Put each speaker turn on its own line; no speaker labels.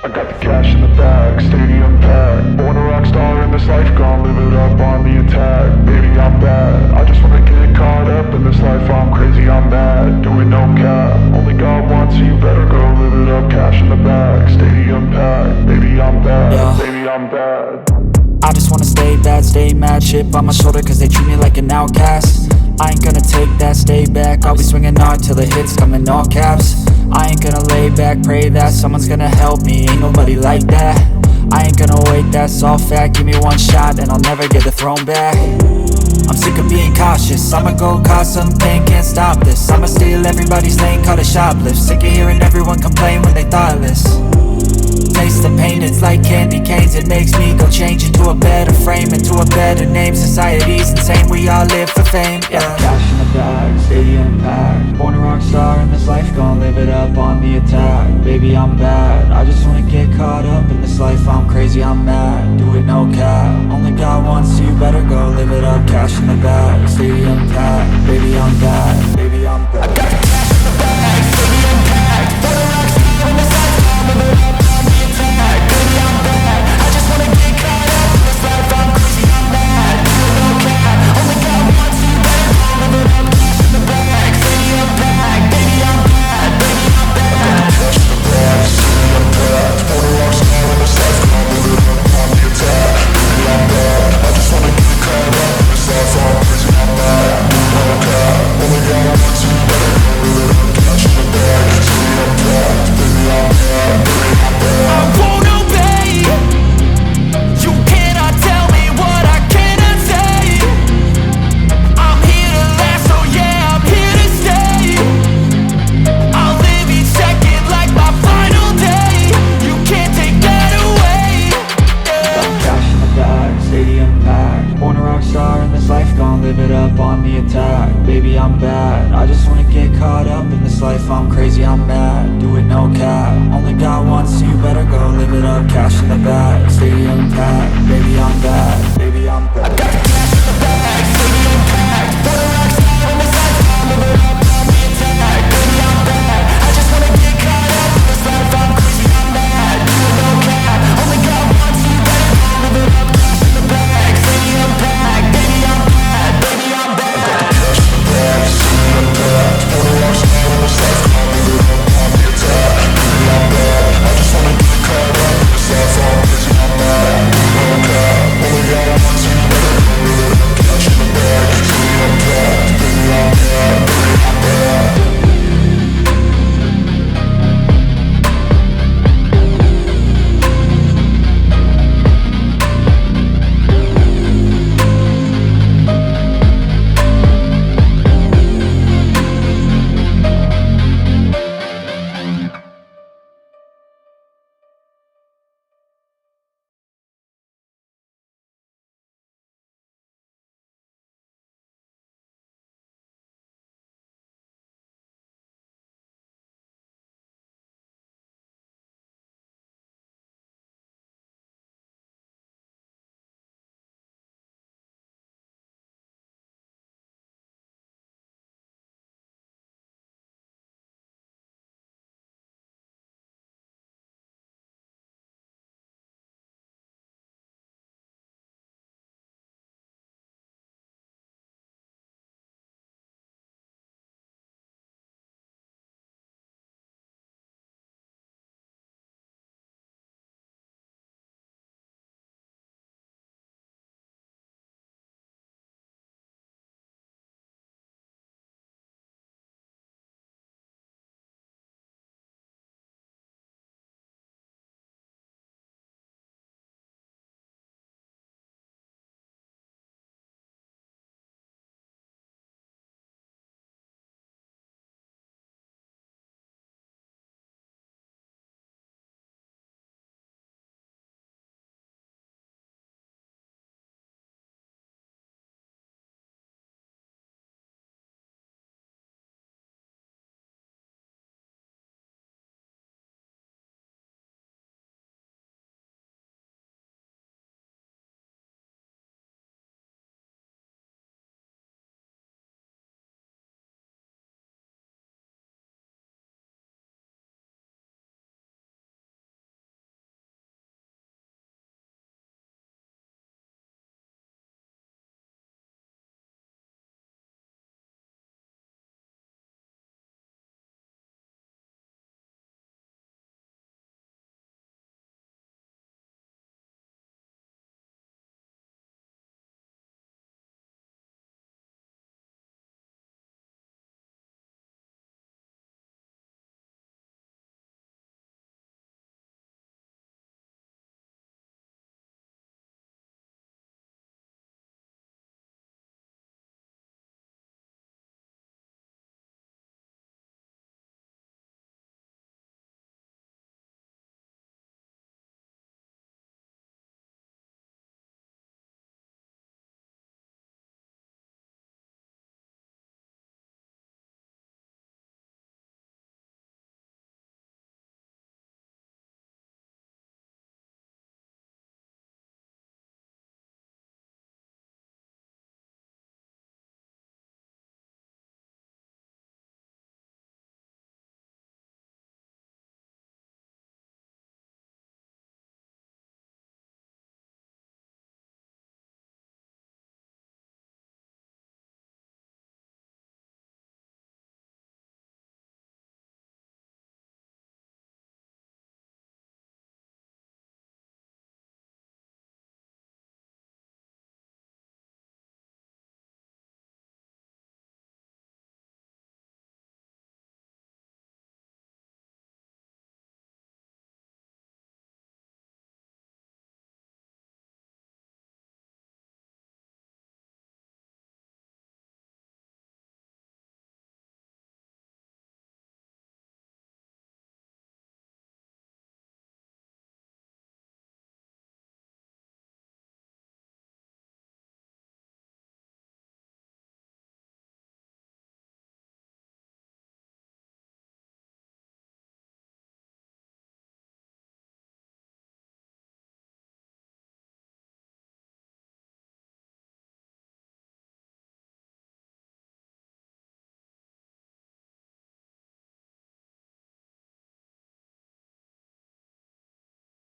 I got the cash in the bag, stadium packed. Born a rock star in this life, gon' live it up on the attack. Baby, I'm bad, I just wanna get caught up in this life. I'm crazy, I'm mad, doing no cap. Only God wants, so you better go live it up. Cash in the bag, stadium packed. Baby, I'm bad, yeah. Baby, I'm bad.
I just wanna stay bad, stay mad. Chip on my shoulder cause they treat me like an outcast. I ain't gonna take that, stay back. I'll be swinging hard till the hits come in all caps. I ain't gonna lay back, pray that someone's gonna help me. Ain't nobody like that. I ain't gonna wait, that's all fact. Give me one shot and I'll never get the throne back. I'm sick of being cautious, I'ma go cause some pain, can't stop this. I'ma steal everybody's lane, call it shoplift. Sick of hearing everyone complain when they thoughtless. Taste the pain, it's like candy canes. It makes me go change into a better frame, into a better name. Society's insane, we all live for fame, yeah. Cash in the bag, stadium packed. Born a rock star in this life, gon' live it up on the attack. Baby, I'm bad, I just wanna get caught up in this life. I'm crazy, I'm mad, do it no cap. Only God wants, so you better go live it up. Cash in the bag, stadium packed. Baby, I'm bad, baby, I'm bad. I got the cash in the bag, stadium packed. Born a rock star in this life, gon' live it up. Baby, I'm bad, I just wanna get caught up in this life. I'm crazy, I'm mad, do it no cap. Only God wants, so you better go live it up. Cash in the bag, stadium packed. Baby, I'm bad, baby, I'm bad. Cash in the bag, stadium packed. Born a rock star in this life, gon' live it up on the attack. Baby, I'm bad, I just wanna get caught up in this life. I'm crazy, I'm mad, do it no cap. Only God wants, so you better go live it up. Cash in the bag, stadium packed. Baby, I'm bad, baby, I'm bad. I won't obey. You cannot tell me what I cannot say. I'm here to last, so yeah, I'm here to stay. I'll live each second like my final day. You can't take that away, yeah. Cash in the bag, stadium packed. Born a rock star in this life, gon' live it up on the attack. Baby, I'm bad, I just wanna get caught up in this life. I'm crazy, I'm mad, do it no cap. Only God wants, so you better go live it up. Cash in the bag, stadium packed. Baby, I'm bad, baby, I'm bad.